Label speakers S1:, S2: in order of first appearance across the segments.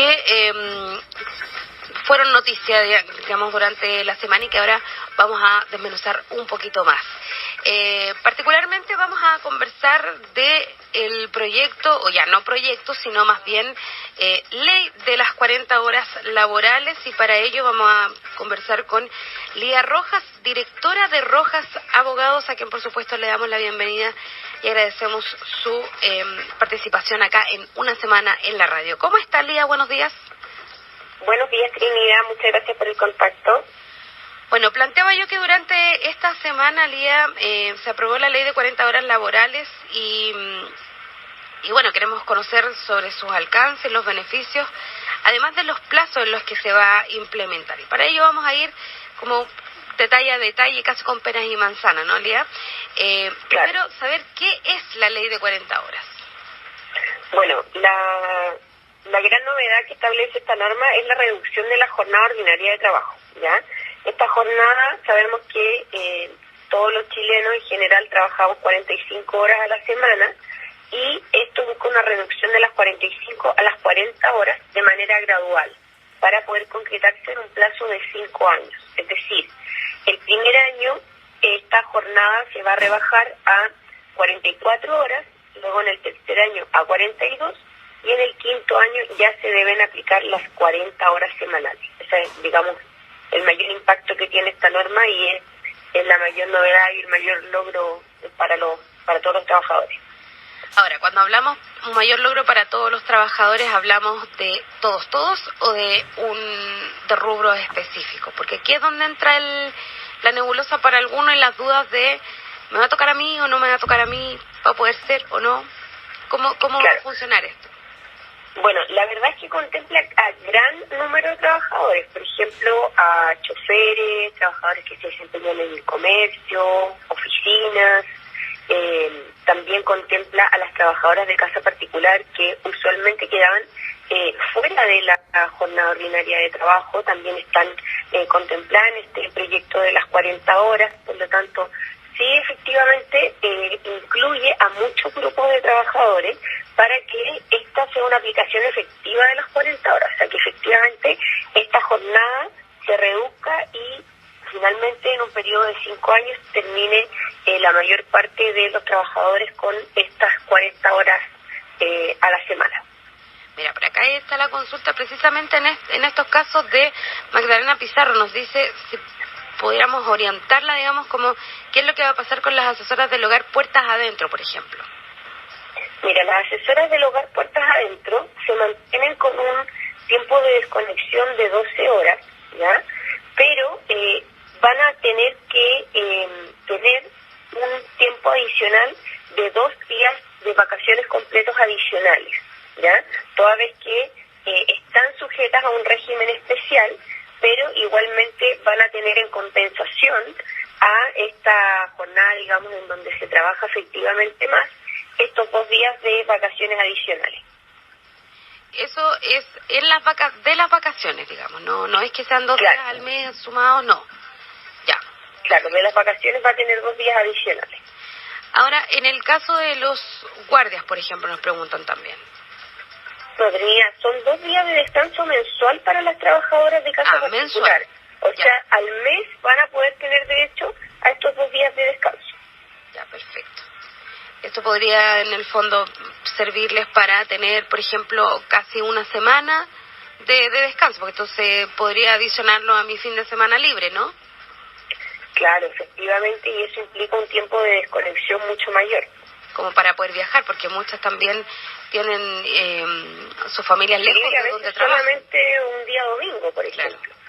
S1: que fueron noticias, digamos, durante la semana y que ahora vamos a desmenuzar un poquito más. Particularmente vamos a conversar de el proyecto, o ya no proyecto, sino más bien ley de las 40 horas laborales, y para ello vamos a conversar con Lía Rojas, directora de Rojas Abogados, a quien por supuesto le damos la bienvenida y agradecemos su participación acá en Una Semana en la Radio. ¿Cómo está, Lía? Buenos días.
S2: Buenos días, Trinidad. Muchas gracias por el contacto.
S1: Bueno, planteaba yo que durante esta semana, Lía, se aprobó la ley de 40 horas laborales y bueno, queremos conocer sobre sus alcances, los beneficios, además de los plazos en los que se va a implementar. Y para ello vamos a ir como detalle a detalle, casi con peras y manzanas, ¿no, Lía?
S2: Claro.
S1: Primero, saber qué es la ley de 40 horas.
S2: Bueno, la gran novedad que establece esta norma es la reducción de la jornada ordinaria de trabajo, ¿ya? Esta jornada, sabemos que todos los chilenos en general trabajamos 45 horas a la semana, y esto busca una reducción de las 45 a las 40 horas de manera gradual para poder concretarse en un plazo de 5 años. Es decir, el primer año esta jornada se va a rebajar a 44 horas, luego en el tercer año a 42, y en el quinto año ya se deben aplicar las 40 horas semanales. Ese es, digamos, el mayor impacto que tiene esta norma, y es la mayor novedad y el mayor logro para todos los trabajadores.
S1: Ahora, cuando hablamos un mayor logro para todos los trabajadores, ¿hablamos de todos o de de rubros específicos? Porque aquí es donde entra la nebulosa para algunos y las dudas de ¿me va a tocar a mí o no me va a tocar a mí? ¿Va a poder ser o no? ¿Cómo
S2: Claro.
S1: va a funcionar esto?
S2: Bueno, la verdad es que contempla a gran número de trabajadores, por ejemplo, a choferes, trabajadores que se desempeñan en el comercio, oficinas. También contempla a las trabajadoras de casa particular que usualmente quedaban fuera de la jornada ordinaria de trabajo. También están contempladas en este proyecto de las 40 horas, por lo tanto, sí, efectivamente, incluye a muchos grupos de trabajadores para que esta sea una aplicación efectiva de las 40 horas, o sea, que efectivamente esta jornada se reduzca y finalmente en un periodo de 5 años termine la mayor parte de los trabajadores con estas 40 horas a la semana.
S1: Mira, por acá está la consulta precisamente en estos casos de Magdalena Pizarro. Nos dice si pudiéramos orientarla, digamos, como qué es lo que va a pasar con las asesoras del hogar puertas adentro, por ejemplo.
S2: Mira, las asesoras del hogar puertas adentro se mantienen con un tiempo de desconexión de 12 horas, ¿ya? Pero van a tener que tener un tiempo adicional de 2 días de vacaciones completos adicionales, ¿ya? Toda vez que están sujetas a un régimen especial, pero igualmente van a tener en compensación a esta jornada, digamos, en donde se trabaja efectivamente más, estos 2 días de vacaciones adicionales.
S1: Eso es en de las vacaciones, digamos, no es que sean 2
S2: Claro.
S1: días al mes sumados, no. Ya.
S2: Claro, de las vacaciones va a tener 2 días adicionales.
S1: Ahora, en el caso de los guardias, por ejemplo, nos preguntan también.
S2: Trinidad, son 2 días de descanso mensual para las trabajadoras de casa particular.
S1: Mensual.
S2: O
S1: Ya.
S2: sea, al mes van a poder tener derecho a estos 2 días de descanso.
S1: Ya, perfecto. Esto podría, en el fondo, servirles para tener, por ejemplo, casi una semana de descanso, porque entonces podría adicionarlo a mi fin de semana libre, ¿no?
S2: Claro, efectivamente, y eso implica un tiempo de desconexión mucho mayor.
S1: Como para poder viajar, porque muchas también tienen sus familias lejos
S2: Y a
S1: de donde
S2: veces
S1: trabajan.
S2: solamente un día domingo, por ejemplo.
S1: Claro.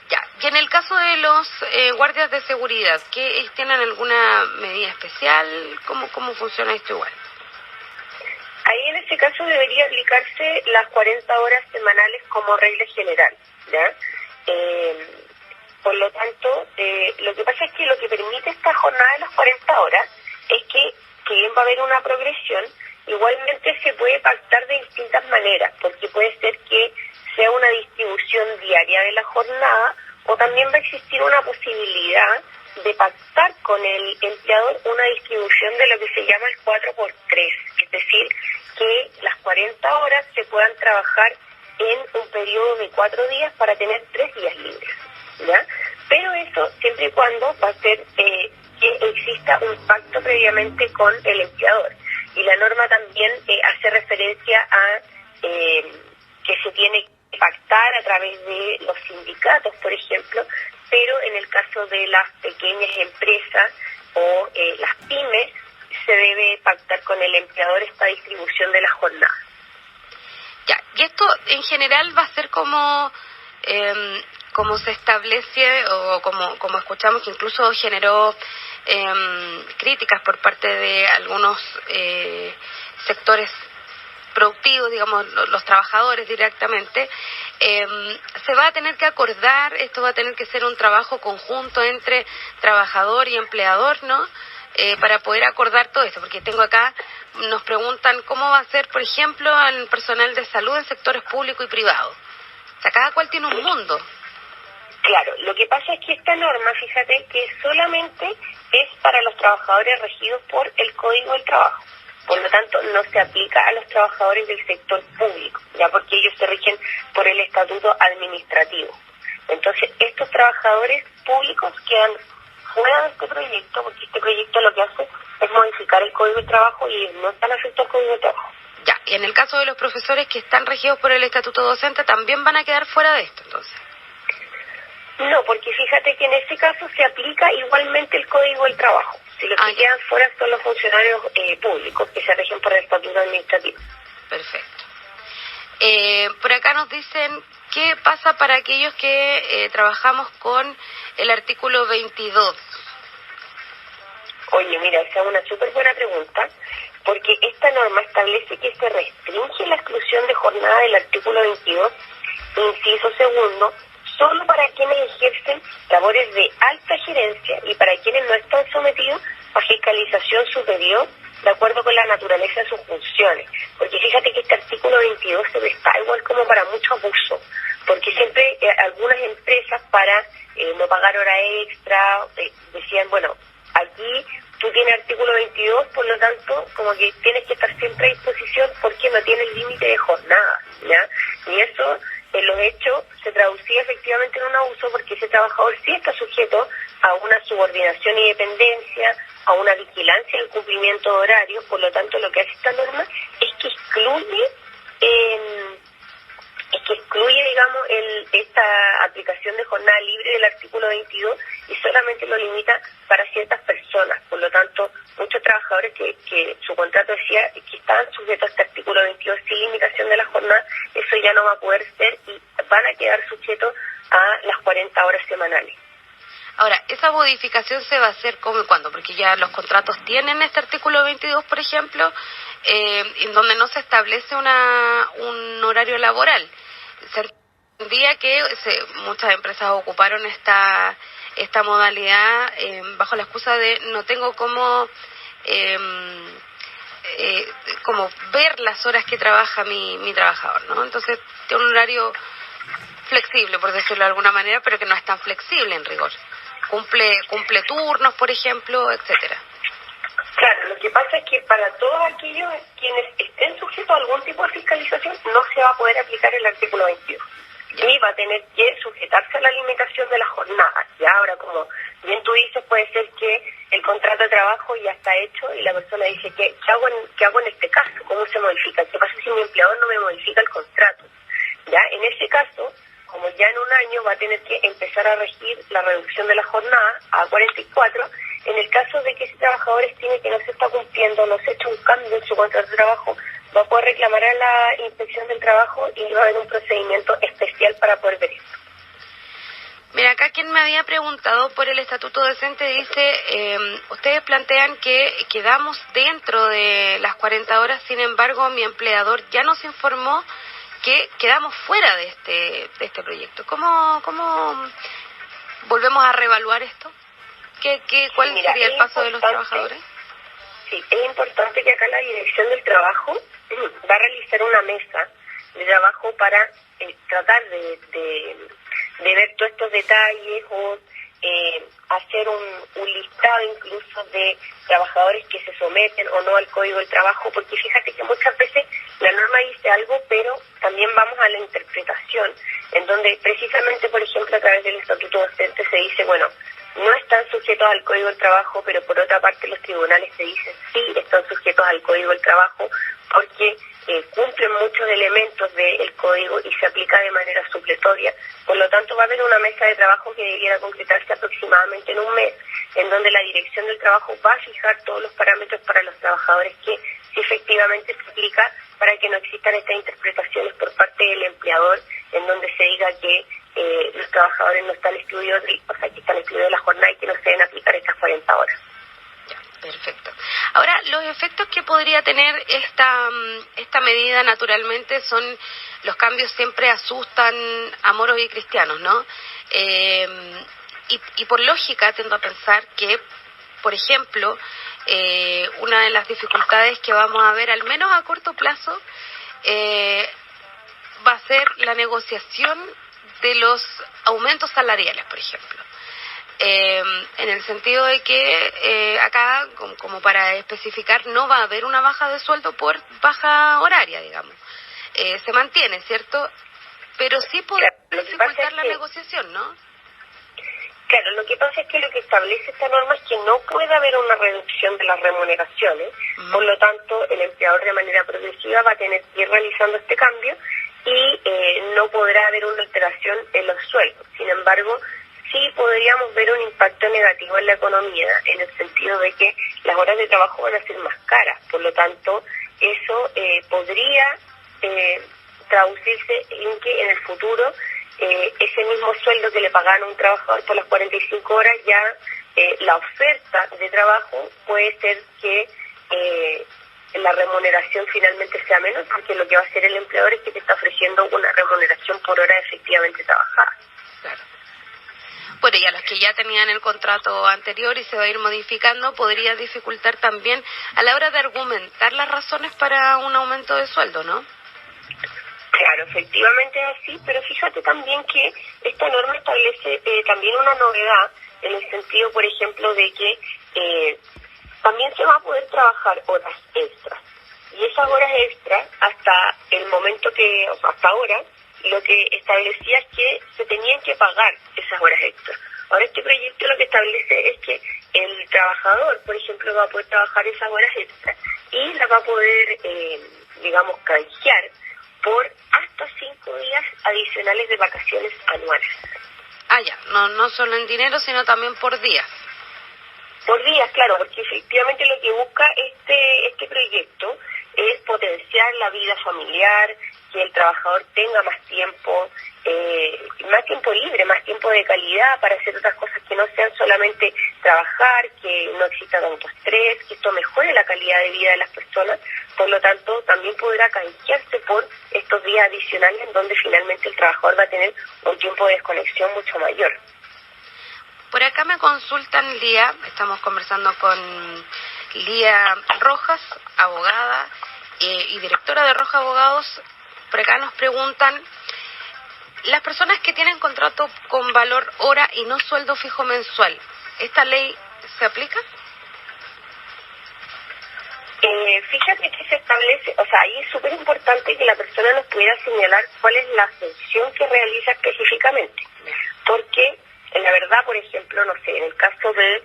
S1: Ya, y en el caso de los guardias de seguridad, ¿qué tienen alguna medida especial? ¿Cómo funciona esto igual?
S2: Ahí en este caso debería aplicarse las 40 horas semanales como regla general, ¿ya? Por lo tanto, lo que pasa es que lo que permite esta jornada de las 40 horas es que bien va a haber una progresión, igualmente se puede pactar de distintas maneras, porque puede ser que sea una distribución diaria de la jornada, o también va a existir una posibilidad de pactar con el empleador una distribución de lo que se llama el 4x3, es decir, que las 40 horas se puedan trabajar en un periodo de 4 días para tener 3 días libres, ¿ya? Pero eso siempre y cuando va a ser que exista un pacto previamente con el empleador. Y la norma también hace referencia a que se tiene que pactar a través de los sindicatos, por ejemplo, pero en el caso de las pequeñas empresas o las pymes, se debe pactar con el empleador esta distribución de la jornada.
S1: Ya, y esto en general va a ser como se establece o como escuchamos que incluso generó críticas por parte de algunos sectores productivos, digamos, los trabajadores directamente. Se va a tener que acordar, esto va a tener que ser un trabajo conjunto entre trabajador y empleador, ¿no? Para poder acordar todo esto, porque tengo acá, nos preguntan cómo va a ser, por ejemplo, al personal de salud en sectores público y privado. O sea, cada cual tiene un mundo.
S2: Claro, lo que pasa es que esta norma, fíjate, que solamente es para los trabajadores regidos por el Código del Trabajo. Por lo tanto, no se aplica a los trabajadores del sector público, ya porque ellos se rigen por el estatuto administrativo. Entonces, estos trabajadores públicos quedan fuera de este proyecto, porque este proyecto lo que hace es modificar el Código de Trabajo y no están afectados al Código de Trabajo.
S1: Ya, y en el caso de los profesores que están regidos por el estatuto docente, ¿también van a quedar fuera de esto, entonces?
S2: No, porque fíjate que en ese caso se aplica igualmente el Código del Trabajo. Si los que quedan fuera son los funcionarios públicos que se rigen por el estatuto administrativo.
S1: Perfecto. Por acá nos dicen, ¿qué pasa para aquellos que trabajamos con el artículo 22?
S2: Oye, mira, esa es una súper buena pregunta, porque esta norma establece que se restringe la exclusión de jornada del artículo 22, inciso segundo, solo para quienes ejercen labores de alta gerencia y para quienes no están sometidos a fiscalización superior de acuerdo con la naturaleza de sus funciones. Porque fíjate que este artículo 22 se presta igual como para mucho abuso, porque siempre algunas empresas para no pagar hora extra decían, bueno, aquí tú tienes artículo 22, por lo tanto, como que tienes que estar siempre a disposición porque no tienes límite de jornada, ¿ya? Y eso, en los hechos, se traducía efectivamente en un abuso porque ese trabajador sí está sujeto a una subordinación y dependencia, a una vigilancia del cumplimiento de horarios. Por lo tanto, lo que hace esta norma es que excluye, digamos, esta aplicación de jornada libre del artículo 22 y solamente lo limita para ciertas personas. Por lo tanto, muchos trabajadores que su contrato decía que estaban sujetos a este artículo 22 sin limitación de la jornada, eso ya no va a poder ser y van a quedar sujetos a las 40 horas semanales.
S1: Ahora, ¿esa modificación se va a hacer cómo y cuándo? Porque ya los contratos tienen este artículo 22, por ejemplo, en donde no se establece un horario laboral. Se entendía que muchas empresas ocuparon esta modalidad bajo la excusa de no tengo cómo ver las horas que trabaja mi trabajador, ¿no? Entonces, tiene un horario flexible, por decirlo de alguna manera, pero que no es tan flexible en rigor. Cumple turnos, por ejemplo, etcétera.
S2: Claro, lo que pasa es que para todos aquellos quienes estén sujetos a algún tipo de fiscalización no se va a poder aplicar el artículo 22. Y va a tener que sujetarse a la limitación de la jornada. Ya ahora, como bien tú dices, puede ser que el contrato de trabajo ya está hecho y la persona dice, ¿qué hago en este caso? ¿Cómo se modifica? ¿Qué pasa si mi empleador no me modifica el contrato? Ya en ese caso, como ya en un año va a tener que empezar a regir la reducción de la jornada a 44, en el caso de que ese trabajador estime que no se está cumpliendo, no se ha hecho un cambio en su contrato de trabajo, va a poder reclamar a la Inspección del Trabajo y va a haber un procedimiento especial para poder ver esto.
S1: Mira, acá quien me había preguntado por el estatuto docente dice, ustedes plantean que quedamos dentro de las 40 horas, sin embargo mi empleador ya nos informó que quedamos fuera de este proyecto. ¿Cómo volvemos a reevaluar esto? ¿Cuál sería el paso de los trabajadores?
S2: Sí, es importante que acá la Dirección del Trabajo va a realizar una mesa de trabajo para tratar de ver todos estos detalles o hacer un listado incluso de trabajadores que se someten o no al Código del Trabajo, porque fíjate que muchas veces la norma dice algo, pero también vamos a la interpretación regulación, en donde precisamente, por ejemplo, a través del Estatuto Docente se dice, bueno, no están sujetos al Código del Trabajo, pero por otra parte los tribunales te dicen sí están sujetos al Código del Trabajo porque cumplen muchos elementos del Código y se aplica de manera supletoria. Por lo tanto, va a haber una mesa de trabajo que debiera concretarse aproximadamente en un mes, en donde la Dirección del Trabajo va a fijar todos los parámetros para los trabajadores que si efectivamente se aplica para que no existan estas interpretaciones por parte del empleador, en donde se diga que los trabajadores no están excluidos, o sea, que están excluidos de la jornada y que no se deben aplicar estas 40 horas.
S1: Ya, perfecto. Ahora, los efectos que podría tener esta medida, naturalmente, son los cambios siempre asustan a moros y cristianos, ¿no? Y por lógica tiendo a pensar que, por ejemplo, una de las dificultades que vamos a ver, al menos a corto plazo, va a ser la negociación de los aumentos salariales, por ejemplo. En el sentido de que acá, como para especificar, no va a haber una baja de sueldo por baja horaria, digamos. Se mantiene, ¿cierto? Pero sí puede dificultar la negociación, ¿no?
S2: Claro, lo que pasa es que lo que establece esta norma es que no puede haber una reducción de las remuneraciones, por lo tanto el empleador de manera progresiva va a tener que ir realizando este cambio y no podrá haber una alteración en los sueldos. Sin embargo, sí podríamos ver un impacto negativo en la economía, en el sentido de que las horas de trabajo van a ser más caras, por lo tanto eso podría traducirse en que en el futuro ese mismo sueldo que le pagaban a un trabajador por las 45 horas, ya la oferta de trabajo puede ser que la remuneración finalmente sea menor, porque lo que va a hacer el empleador es que te está ofreciendo una remuneración por hora efectivamente trabajada.
S1: Claro. Bueno, y a los que ya tenían el contrato anterior y se va a ir modificando, podría dificultar también a la hora de argumentar las razones para un aumento de sueldo, ¿no?
S2: Claro, efectivamente es así, pero fíjate también que esta norma establece también una novedad en el sentido, por ejemplo, de que también se va a poder trabajar horas extras. Y esas horas extras, hasta el momento que, o sea, hasta ahora, lo que establecía es que se tenían que pagar esas horas extras. Ahora este proyecto lo que establece es que el trabajador, por ejemplo, va a poder trabajar esas horas extras y las va a poder, digamos, canjear por hasta 5 días adicionales de vacaciones anuales.
S1: Ah, ya, no solo en dinero, sino también por días.
S2: Por días, claro, porque efectivamente lo que busca este proyecto es potenciar la vida familiar, que el trabajador tenga más tiempo libre, más tiempo de calidad para hacer otras cosas que no sean solamente trabajar, que no exista tanto estrés, que esto mejore la calidad de vida de las personas. Por lo tanto, también podrá canjearse por estos días adicionales en donde finalmente el trabajador va a tener un tiempo de desconexión mucho mayor.
S1: Por acá me consultan Lía, estamos conversando con Lía Rojas, abogada y directora de Rojas Abogados. Por acá nos preguntan, las personas que tienen contrato con valor hora y no sueldo fijo mensual, ¿esta ley se aplica?
S2: Fíjate que se establece, o sea, ahí es súper importante que la persona nos pudiera señalar cuál es la función que realiza específicamente. Porque, la verdad, por ejemplo, no sé, en el caso de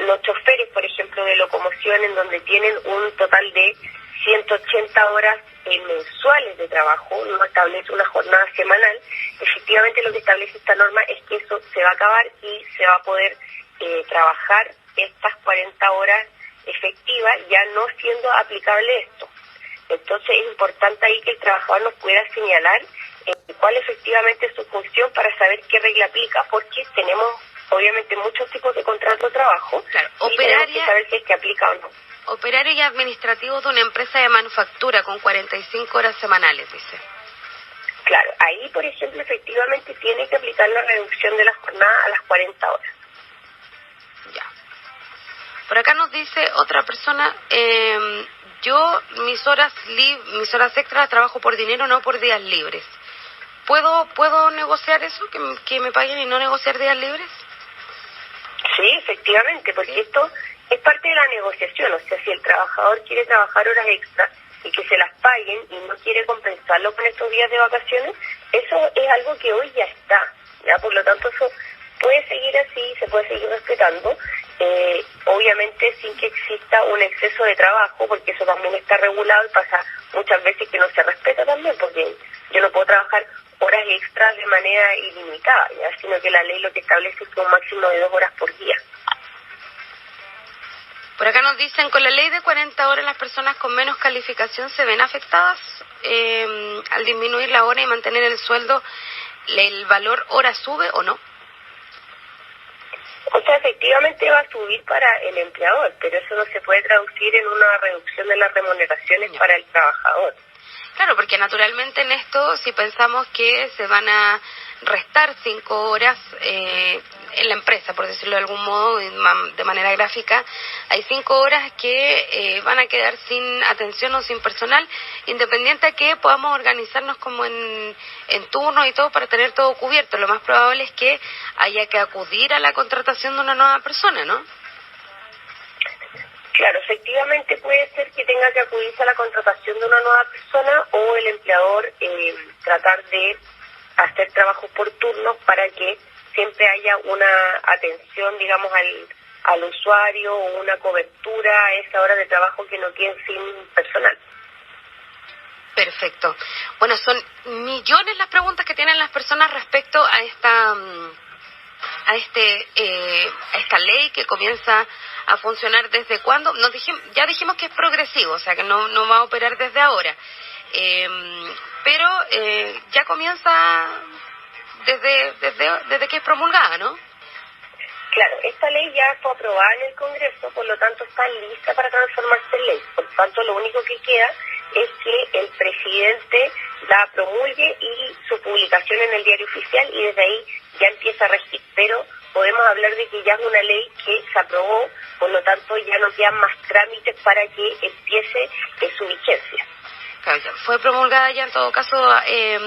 S2: los choferes, por ejemplo, de locomoción, en donde tienen un total de 180 horas mensuales de trabajo, no establece una jornada semanal. Efectivamente, lo que establece esta norma es que eso se va a acabar y se va a poder trabajar estas 40 horas efectivas, ya no siendo aplicable esto. Entonces es importante ahí que el trabajador nos pueda señalar cuál efectivamente es su función para saber qué regla aplica, porque tenemos obviamente muchos tipos de contrato de trabajo.
S1: Claro,
S2: y tenemos que saber si es que aplica o no.
S1: Operario y administrativo de una empresa de manufactura con 45 horas semanales, dice.
S2: Claro, ahí por ejemplo efectivamente tiene que aplicar la reducción de la jornada a las 40 horas.
S1: Ya. Por acá nos dice otra persona, yo mis horas extras trabajo por dinero, no por días libres. ¿Puedo negociar eso, que me paguen y no negociar días libres?
S2: Sí, efectivamente, porque esto es parte de la negociación. O sea, si el trabajador quiere trabajar horas extras, y que se las paguen y no quiere compensarlo con estos días de vacaciones, eso es algo que hoy ya está, ¿ya? Por lo tanto, eso puede seguir así, se puede seguir respetando, obviamente sin que exista un exceso de trabajo, porque eso también está regulado y pasa muchas veces que no se respeta también, porque yo no puedo trabajar horas extras de manera ilimitada, ¿ya? Sino que la ley lo que establece es un máximo de 2 horas por día.
S1: Por acá nos dicen, con la ley de 40 horas las personas con menos calificación se ven afectadas al disminuir la hora y mantener el sueldo, ¿el valor hora sube o no?
S2: O sea, efectivamente va a subir para el empleador, pero eso no se puede traducir en una reducción de las remuneraciones para el trabajador.
S1: Claro, porque naturalmente en esto, si pensamos que se van a restar 5 horas en la empresa, por decirlo de algún modo, de manera gráfica, hay 5 horas que van a quedar sin atención o sin personal, independiente de que podamos organizarnos como en turno y todo para tener todo cubierto. Lo más probable es que haya que acudir a la contratación de una nueva persona, ¿no?
S2: Claro, efectivamente puede ser que tenga que acudirse a la contratación de una nueva persona o el empleador tratar de hacer trabajos por turnos para que siempre haya una atención, digamos, al usuario o una cobertura a esa hora de trabajo que no queden sin personal.
S1: Perfecto. Bueno, son millones las preguntas que tienen las personas respecto a esta ley que comienza a funcionar desde cuándo. Ya dijimos que es progresivo, o sea que no va a operar desde ahora, pero ya comienza desde que es promulgada, ¿no?
S2: Claro, esta ley ya fue aprobada en el Congreso, por lo tanto está lista para transformarse en ley. Por lo tanto, lo único que queda es que el presidente la promulgue y su publicación en el Diario Oficial, y desde ahí ya empieza a regir. Pero podemos hablar de que ya es una ley que se aprobó, por lo tanto ya no quedan más trámites para que empiece su vigencia.
S1: Claro, ya fue promulgada ya en todo caso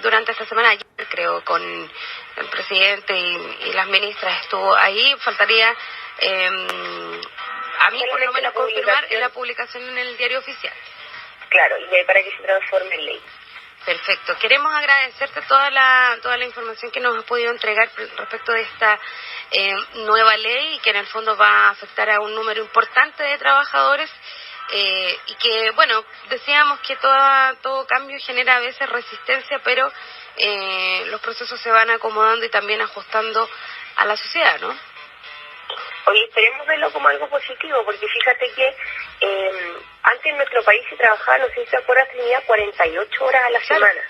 S1: durante esta semana, ayer creo, con el presidente y las ministras estuvo ahí. Faltaría a mí por lo menos confirmar en la publicación en el Diario Oficial.
S2: Claro, y para que se transforme en ley.
S1: Perfecto. Queremos agradecerte toda la información que nos has podido entregar respecto de esta nueva ley, y que en el fondo va a afectar a un número importante de trabajadores, y que, bueno, decíamos que todo cambio genera a veces resistencia, pero los procesos se van acomodando y también ajustando a la sociedad, ¿no?
S2: Oye, esperemos verlo como algo positivo, porque fíjate que antes en nuestro país se trabajaba, no sé si te acuerdas, tenía 48 horas a la semana,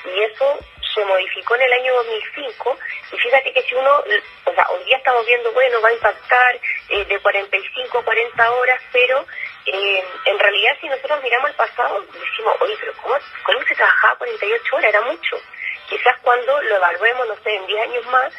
S2: y eso se modificó en el año 2005, y fíjate que si uno, o sea, hoy día estamos viendo, bueno, va a impactar de 45 a 40 horas, pero en realidad si nosotros miramos al pasado, decimos, oye, pero ¿cómo se trabajaba 48 horas? Era mucho. Quizás cuando lo evaluemos, no sé, en 10 años más,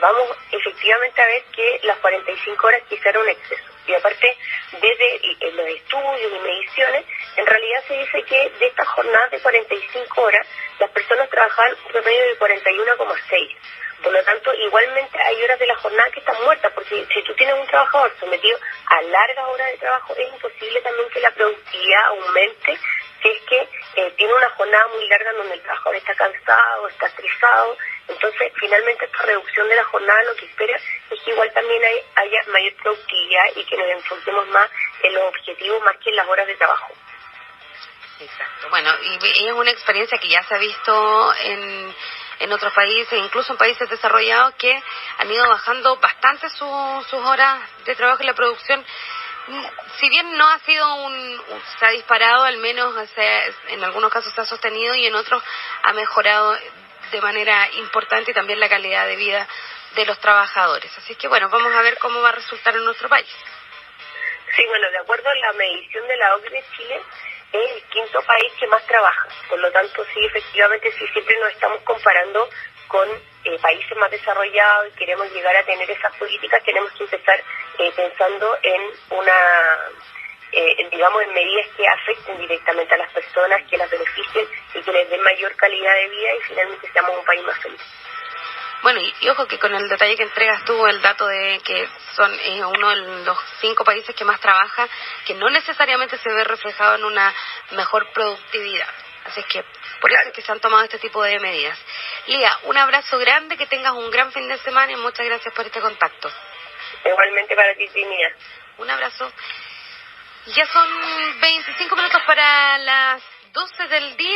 S2: vamos efectivamente a ver que las 45 horas quizá era un exceso. Y aparte, desde los estudios y mediciones, en realidad se dice que de estas jornadas de 45 horas, las personas trabajaban un promedio de 41,6. Por lo tanto, igualmente hay horas de la jornada que están muertas, porque si tú tienes un trabajador sometido a largas horas de trabajo, es imposible también que la productividad aumente si es que tiene una jornada muy larga en donde el trabajador está cansado, está estresado. Entonces, finalmente esta reducción de la jornada lo que espera es que igual también haya mayor productividad y que nos enfoquemos más en los objetivos más que en las horas de trabajo.
S1: Exacto. Bueno, y es una experiencia que ya se ha visto en otros países, incluso en países desarrollados, que han ido bajando bastante sus horas de trabajo y la producción. Si bien no ha sido se ha disparado, al menos en algunos casos se ha sostenido y en otros ha mejorado de manera importante, y también la calidad de vida de los trabajadores. Así que bueno, vamos a ver cómo va a resultar en nuestro país.
S2: Sí, bueno, de acuerdo a la medición de la OCDE, Chile es el 5º país que más trabaja. Por lo tanto, sí, efectivamente, si siempre nos estamos comparando con países más desarrollados y queremos llegar a tener esas políticas, tenemos que empezar pensando en digamos, en medidas que afecten directamente a las personas, que las beneficien y que les den mayor calidad de vida, y finalmente seamos un país más feliz.
S1: Bueno, y ojo que con el detalle que entregas tú, el dato de que son uno de los 5 países que más trabaja, que no necesariamente se ve reflejado en una mejor productividad. Así es que por eso es que se han tomado este tipo de medidas. Lía, un abrazo grande, que tengas un gran fin de semana y muchas gracias por este contacto.
S2: Igualmente para ti, Trinidad.
S1: Un abrazo. Ya son 25 minutos para las 12 del día.